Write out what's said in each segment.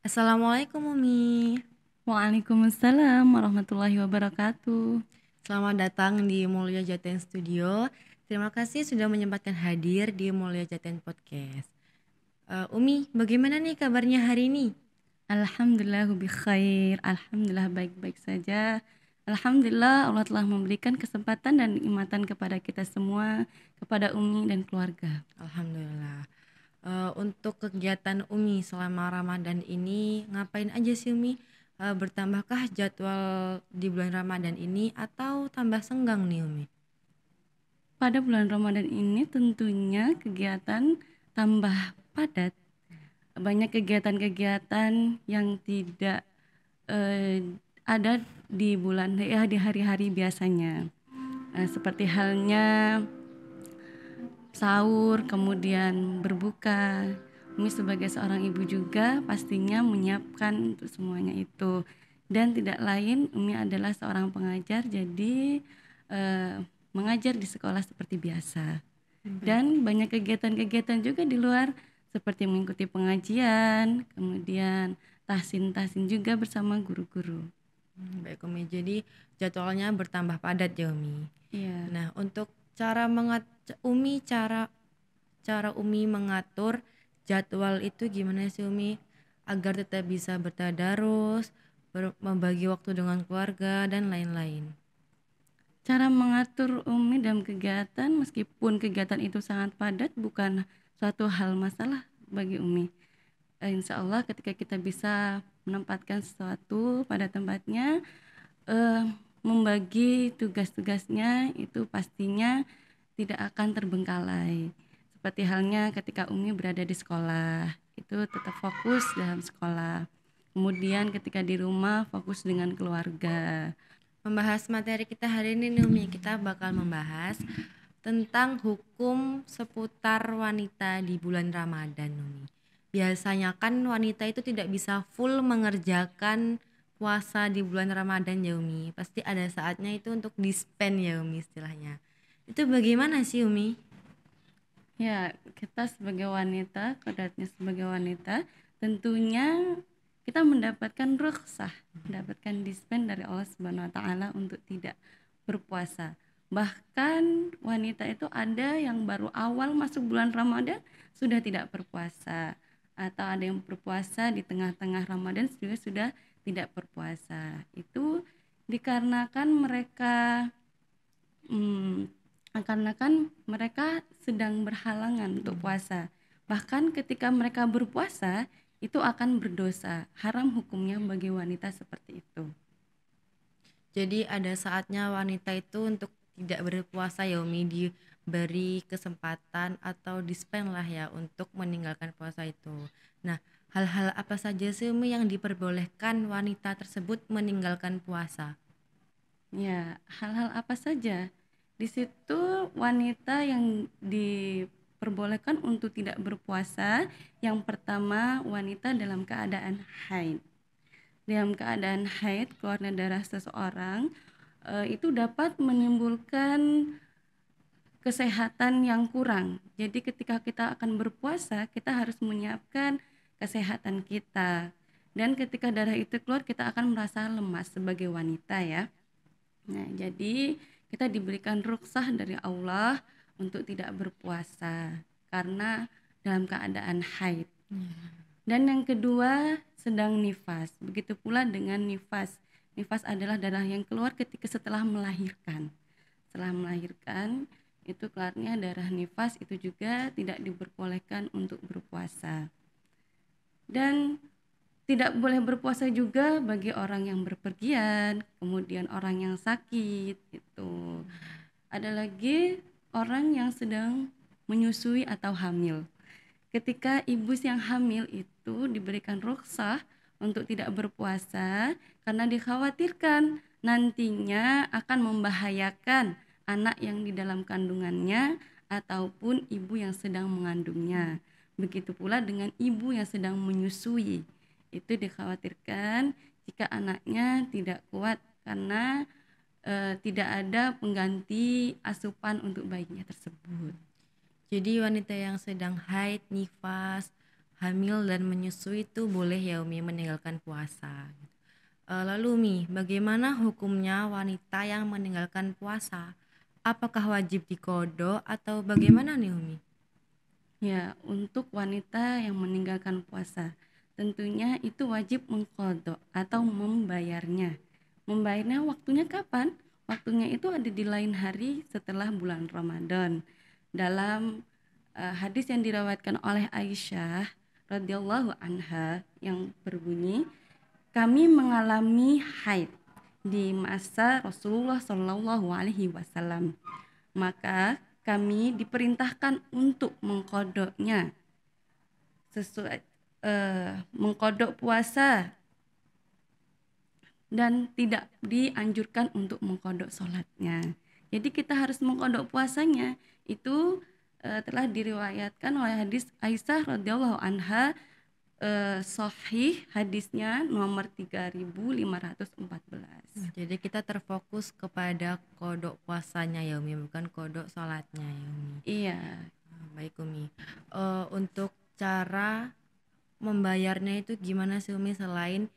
Assalamualaikum Umi. Waalaikumsalam warahmatullahi wabarakatuh. Selamat datang di Mulia Jaten Studio. Terima kasih sudah menyempatkan hadir di Mulia Jaten Podcast. Umi, bagaimana nih kabarnya hari ini? Alhamdulillah bi khair. Alhamdulillah baik-baik saja. Alhamdulillah Allah telah memberikan kesempatan dan nikmatan kepada kita semua, kepada Umi dan keluarga. Alhamdulillah. Untuk kegiatan Umi selama Ramadan ini ngapain aja sih Umi? Bertambahkah jadwal di bulan Ramadan ini atau tambah senggang nih Umi? Pada bulan Ramadan ini tentunya kegiatan tambah padat. Banyak kegiatan-kegiatan yang tidak eh, ada di di hari-hari biasanya. Seperti halnya sahur, kemudian berbuka. Umi sebagai seorang ibu juga pastinya menyiapkan untuk semuanya itu. Dan tidak lain, Umi adalah seorang pengajar, jadi eh, mengajar di sekolah seperti biasa. Baik, Dan banyak kegiatan-kegiatan juga di luar, seperti mengikuti pengajian, kemudian tahsin-tahsin juga bersama guru-guru. baik Umi. Jadi jadwalnya bertambah padat ya Umi. Iya. Nah, untuk cara mengat Umi cara cara Umi mengatur jadwal itu gimana sih Umi agar tetap bisa bertadarus, membagi waktu dengan keluarga dan lain-lain. Cara mengatur Umi dalam kegiatan, meskipun kegiatan itu sangat padat, bukan suatu hal masalah bagi Umi. Insya Allah ketika kita bisa menempatkan sesuatu pada tempatnya, eh, membagi tugas-tugasnya itu pastinya tidak akan terbengkalai. Seperti halnya ketika Umi berada di sekolah, itu tetap fokus dalam sekolah. Kemudian ketika di rumah fokus dengan keluarga. Membahas materi kita hari ini nih Umi, kita bakal membahas tentang hukum seputar wanita di bulan Ramadan Umi. Biasanya kan wanita itu tidak bisa full mengerjakan puasa di bulan Ramadan ya Umi. Pasti ada saatnya itu untuk dispen ya Umi istilahnya. Itu bagaimana sih Umi? Ya, kita sebagai wanita, kodratnya sebagai wanita, tentunya kita mendapatkan rukhsah, mendapatkan dispen dari Allah Subhanahu wa taala untuk tidak berpuasa. Bahkan wanita itu ada yang baru awal masuk bulan Ramadan sudah tidak berpuasa, atau ada yang berpuasa di tengah-tengah Ramadan juga sudah tidak berpuasa. Itu dikarenakan mereka Hmm, karena kan mereka sedang berhalangan untuk puasa. Bahkan ketika mereka berpuasa, itu akan berdosa. Haram hukumnya bagi wanita seperti itu. Jadi ada saatnya wanita itu untuk tidak berpuasa ya Umi, diberi kesempatan atau dispen lah ya untuk meninggalkan puasa itu. Nah, hal-hal apa saja sih Umi yang diperbolehkan wanita tersebut meninggalkan puasa? Ya, hal-hal apa saja? Di situ wanita yang diperbolehkan untuk tidak berpuasa, yang pertama wanita dalam keadaan haid. Dalam keadaan haid, keluarnya darah seseorang itu dapat menimbulkan kesehatan yang kurang. Jadi ketika kita akan berpuasa, kita harus menyiapkan kesehatan kita. Dan ketika darah itu keluar, kita akan merasa lemas sebagai wanita ya. Nah, jadi kita diberikan rukhsah dari Allah untuk tidak berpuasa karena dalam keadaan haid. Dan yang kedua sedang nifas. Begitu pula dengan nifas. Nifas adalah darah yang keluar ketika setelah melahirkan. Setelah melahirkan itu keluarnya darah nifas, itu juga tidak diperbolehkan untuk berpuasa. Dan tidak boleh berpuasa juga bagi orang yang berpergian, kemudian orang yang sakit itu. Ada lagi orang yang sedang menyusui atau hamil. Ketika ibu yang hamil itu diberikan rukhsah untuk tidak berpuasa karena dikhawatirkan nantinya akan membahayakan anak yang di dalam kandungannya ataupun ibu yang sedang mengandungnya. Begitu pula dengan ibu yang sedang menyusui. Itu dikhawatirkan jika anaknya tidak kuat karena tidak ada pengganti asupan untuk bayinya tersebut. Jadi wanita yang sedang haid, nifas, hamil dan menyusui itu boleh ya Umi meninggalkan puasa. Lalu Umi, bagaimana hukumnya wanita yang meninggalkan puasa? Apakah wajib diqodho atau bagaimana nih Umi? Ya, untuk wanita yang meninggalkan puasa, tentunya itu wajib mengqadha atau membayarnya. Membayarnya waktunya kapan? Waktunya itu ada di lain hari setelah bulan Ramadan. Dalam hadis yang diriwayatkan oleh Aisyah radhiyallahu anha yang berbunyi, kami mengalami haid di masa Rasulullah Shallallahu Alaihi Wasallam. Maka kami diperintahkan untuk mengkodoknya sesuai mengkodok puasa dan tidak dianjurkan untuk mengkodok sholatnya. Jadi kita harus mengkodok puasanya. Itu telah diriwayatkan oleh hadis Aisyah radhiyallahu anha, sahih hadisnya nomor 3514. Jadi kita terfokus kepada kodok puasanya ya Umi, bukan kodok sholatnya ya Umi. Iya. Baik Umi. Untuk cara membayarnya itu gimana sih Umi selain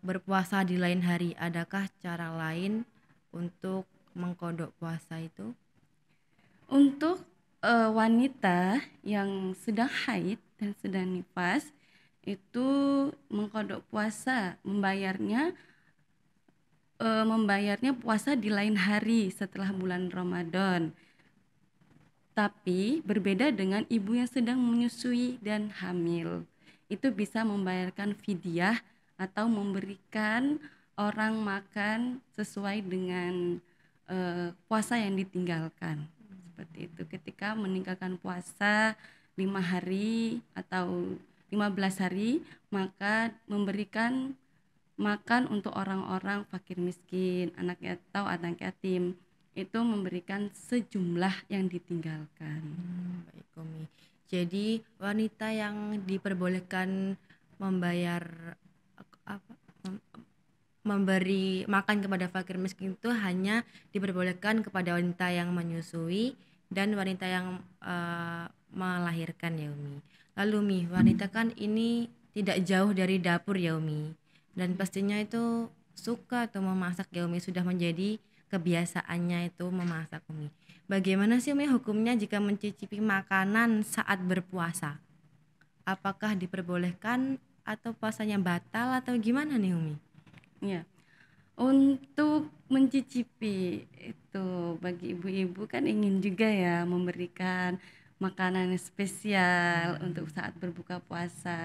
berpuasa di lain hari? Adakah cara lain untuk mengkodok puasa itu? Untuk wanita yang sedang haid dan sedang nifas itu mengkodok puasa, membayarnya puasa di lain hari setelah bulan Ramadan. Tapi berbeda dengan ibu yang sedang menyusui dan hamil. Itu bisa membayarkan fidyah atau memberikan orang makan sesuai dengan puasa yang ditinggalkan. Seperti itu. Ketika meninggalkan puasa 5 hari atau 15 hari, maka memberikan makan untuk orang-orang fakir miskin, anak yatim, itu memberikan sejumlah yang ditinggalkan. Baik Umi. Jadi wanita yang diperbolehkan membayar memberi makan kepada fakir miskin itu hanya diperbolehkan kepada wanita yang menyusui dan wanita yang melahirkan ya Umi. Lalu Umi, wanita kan ini tidak jauh dari dapur ya Umi, dan pastinya itu suka atau memasak ya Umi, sudah menjadi kebiasaannya itu memasak Umi. Bagaimana sih Umi hukumnya jika mencicipi makanan saat berpuasa? Apakah diperbolehkan atau puasanya batal atau gimana nih Umi? Ya, untuk mencicipi itu bagi ibu-ibu kan ingin juga ya memberikan makanan spesial untuk saat berbuka puasa.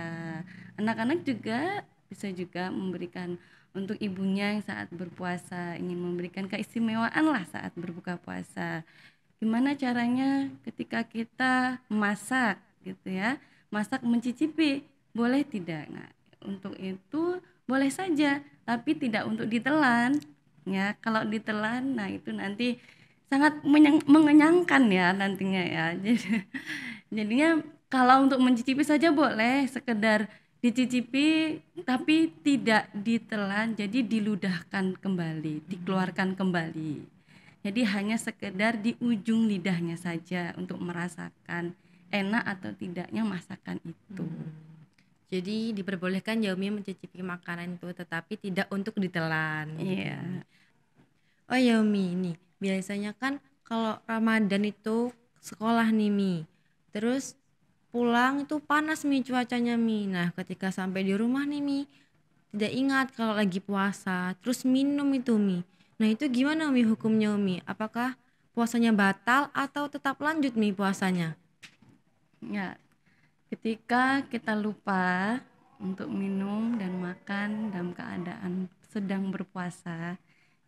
Anak-anak juga bisa juga memberikan untuk ibunya yang saat berpuasa, ingin memberikan keistimewaan lah saat berbuka puasa. Gimana caranya ketika kita masak gitu ya, masak mencicipi, boleh tidak? Nah, untuk itu boleh saja, tapi tidak untuk ditelan ya. Kalau ditelan, nah itu nanti sangat mengenyangkan ya nantinya ya. Jadinya kalau untuk mencicipi saja boleh, sekedar dicicipi tapi tidak ditelan, jadi diludahkan kembali, dikeluarkan kembali. Jadi hanya sekedar di ujung lidahnya saja untuk merasakan enak atau tidaknya masakan itu. Jadi diperbolehkan ya Umi mencicipi makanan itu, tetapi tidak untuk ditelan. Iya. Oh ya Umi, ini biasanya kan kalau Ramadan itu sekolah nih Mi, terus pulang itu panas Mi cuacanya Mi. Nah ketika sampai di rumah nih Mi, tidak ingat kalau lagi puasa, terus minum itu Mi. Nah itu gimana Mi hukumnya Mi? Apakah puasanya batal atau tetap lanjut Mi puasanya? Ya, ketika kita lupa untuk minum dan makan dalam keadaan sedang berpuasa,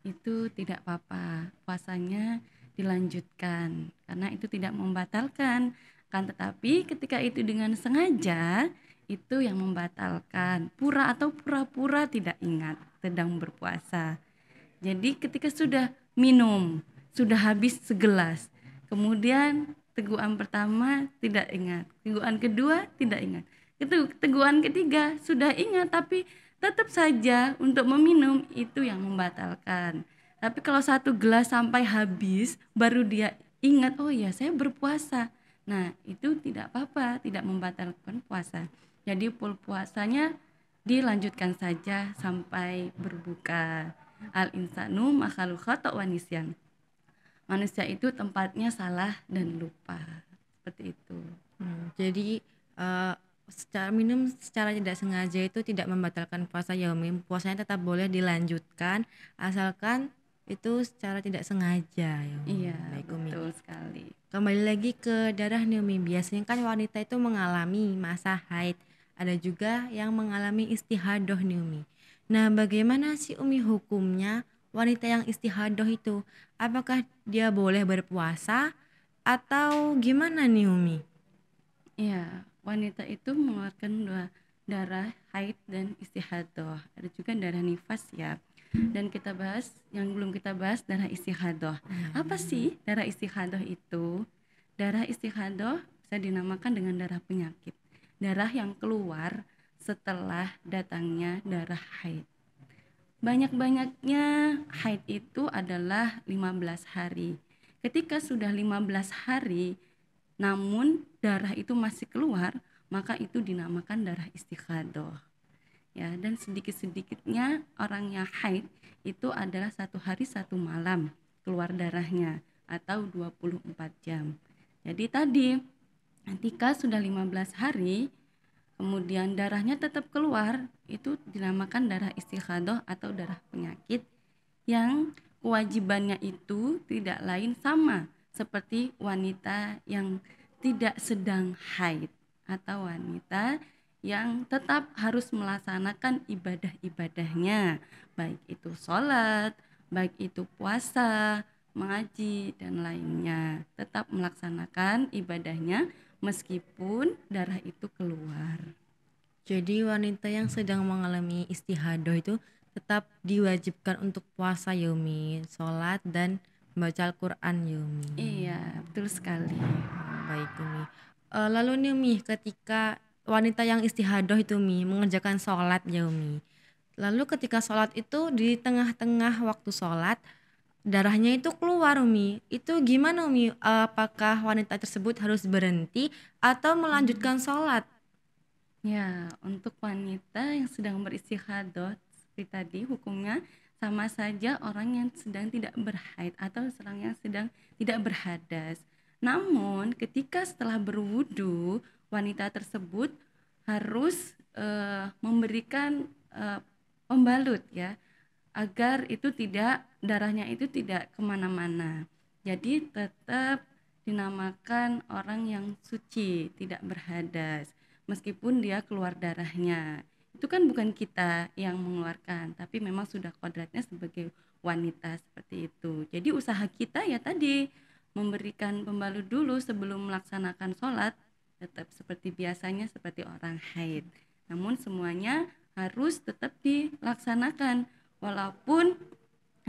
itu tidak apa-apa, puasanya dilanjutkan karena itu tidak membatalkan. Kan tetapi ketika itu dengan sengaja, itu yang membatalkan. Pura atau pura-pura tidak ingat sedang berpuasa. Jadi ketika sudah minum, sudah habis segelas, kemudian teguhan pertama tidak ingat, teguhan kedua tidak ingat, itu teguhan ketiga sudah ingat tapi tetap saja untuk meminum, itu yang membatalkan. Tapi kalau satu gelas sampai habis baru dia ingat, oh ya saya berpuasa, Nah, itu tidak apa-apa, tidak membatalkan puasa. Jadi puasanya dilanjutkan saja sampai berbuka. Al insanu makhluk khata' wa nisyan. Manusia itu tempatnya salah dan lupa. Seperti itu. Jadi secara minum secara tidak sengaja itu tidak membatalkan puasa ya Umi. Puasanya tetap boleh dilanjutkan asalkan itu secara tidak sengaja ya Umi. Iya, Baik Umi. betul sekali. Kembali lagi ke darah nih Umi. Biasanya kan wanita itu mengalami masa haid. Ada juga yang mengalami istihadoh nih Umi. Nah, bagaimana sih Umi hukumnya wanita yang istihadoh itu? Apakah dia boleh berpuasa atau gimana nih Umi? Iya, wanita itu mengeluarkan dua darah haid dan istihadah. Ada juga darah nifas ya. Dan kita bahas yang belum kita bahas darah istihadah. Apa sih darah istihadah itu? Darah istihadah bisa dinamakan dengan darah penyakit. Darah yang keluar setelah datangnya darah haid. Banyak-banyaknya haid itu adalah 15 hari. Ketika sudah 15 hari namun darah itu masih keluar, maka itu dinamakan darah istihadah. Ya, dan sedikit-sedikitnya orang yang haid itu adalah 1 hari 1 malam keluar darahnya atau 24 jam. Jadi tadi ketika sudah 15 hari kemudian darahnya tetap keluar, itu dinamakan darah istihadah atau darah penyakit yang kewajibannya itu tidak lain sama seperti wanita yang tidak sedang haid atau wanita yang tetap harus melaksanakan ibadah-ibadahnya, baik itu sholat, baik itu puasa, mengaji, dan lainnya. Tetap melaksanakan ibadahnya meskipun darah itu keluar. Jadi wanita yang sedang mengalami istihadah itu tetap diwajibkan untuk puasa ya Umi, sholat dan membaca Al-Quran ya Umi. Iya, betul sekali. Baik Umi. Lalu nih Umi, ketika wanita yang istihadah itu Umi mengerjakan sholat ya Umi. Lalu ketika sholat itu di tengah-tengah waktu sholat darahnya itu keluar Umi. Itu gimana Umi? Apakah wanita tersebut harus berhenti atau melanjutkan sholat? Ya, untuk wanita yang sedang beristihadah seperti tadi hukumnya sama saja orang yang sedang tidak berhaid atau orang yang sedang tidak berhadas. Namun ketika setelah berwudu, wanita tersebut harus memberikan pembalut ya, agar itu tidak darahnya itu tidak kemana-mana. Jadi tetap dinamakan orang yang suci, tidak berhadas meskipun dia keluar darahnya. Itu kan bukan kita yang mengeluarkan, tapi memang sudah kodratnya sebagai wanita seperti itu. Jadi usaha kita ya tadi memberikan pembalut dulu sebelum melaksanakan sholat, tetap seperti biasanya seperti orang haid. Namun semuanya harus tetap dilaksanakan walaupun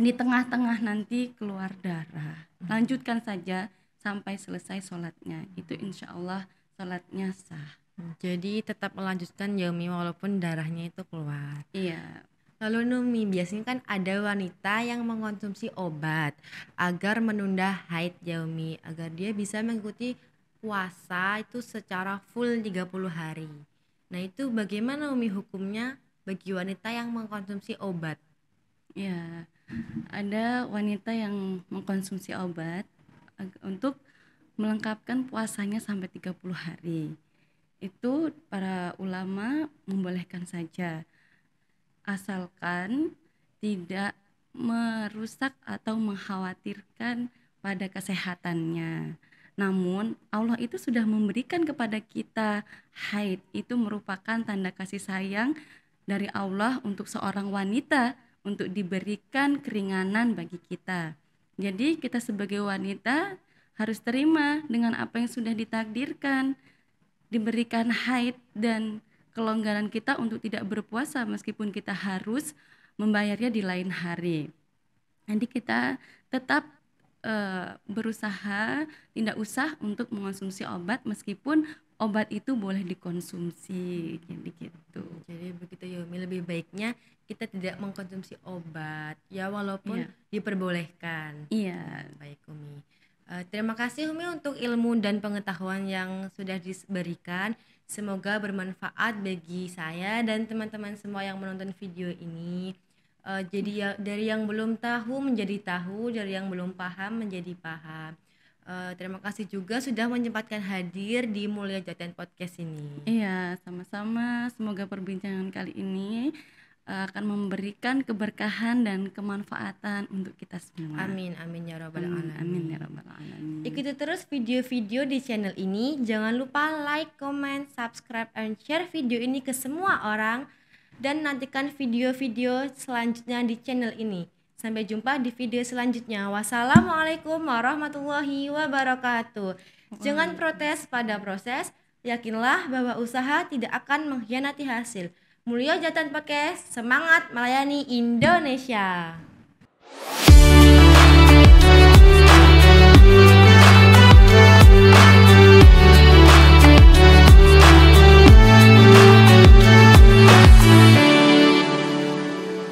di tengah-tengah nanti keluar darah. Lanjutkan saja sampai selesai sholatnya. Itu insya Allah sholatnya sah. Jadi tetap melanjutkan ya Umi walaupun darahnya itu keluar. Iya, Lalu Numi, biasanya kan ada wanita yang mengkonsumsi obat agar menunda haid ya Umi, agar dia bisa mengikuti puasa itu secara full 30 hari. Nah itu bagaimana Umi hukumnya bagi wanita yang mengkonsumsi obat? iya. Ada wanita yang mengkonsumsi obat untuk melengkapkan puasanya sampai 30 hari. Itu para ulama membolehkan saja asalkan tidak merusak atau mengkhawatirkan pada kesehatannya. Namun Allah itu sudah memberikan kepada kita haid, itu merupakan tanda kasih sayang dari Allah untuk seorang wanita untuk diberikan keringanan bagi kita. Jadi kita sebagai wanita harus terima dengan apa yang sudah ditakdirkan, diberikan haid dan kelonggaran kita untuk tidak berpuasa meskipun kita harus membayarnya di lain hari. Nanti kita tetap berusaha tidak usah untuk mengonsumsi obat meskipun obat itu boleh dikonsumsi, jadi gitu. Jadi begitu ya Umi, lebih baiknya kita tidak mengkonsumsi obat ya walaupun Iya, diperbolehkan. iya, Baik Umi. Terima kasih Umi untuk ilmu dan pengetahuan yang sudah diberikan. Semoga bermanfaat bagi saya dan teman-teman semua yang menonton video ini. Jadi ya, dari yang belum tahu menjadi tahu, dari yang belum paham menjadi paham. Terima kasih juga sudah menyempatkan hadir di Mulia Jaten Podcast ini. Iya, sama-sama. Semoga perbincangan kali ini akan memberikan keberkahan dan kemanfaatan untuk kita semua. Amin, amin ya robbal Amin, alamin. amin ya rabbal alamin. Ikuti terus video-video di channel ini. Jangan lupa like, comment, subscribe, and share video ini ke semua orang. Dan nantikan video-video selanjutnya di channel ini. Sampai jumpa di video selanjutnya. Wassalamualaikum warahmatullahi wabarakatuh. Jangan protes pada proses. Yakinlah bahwa usaha tidak akan mengkhianati hasil. Mulia Jatan Podcast, semangat melayani Indonesia.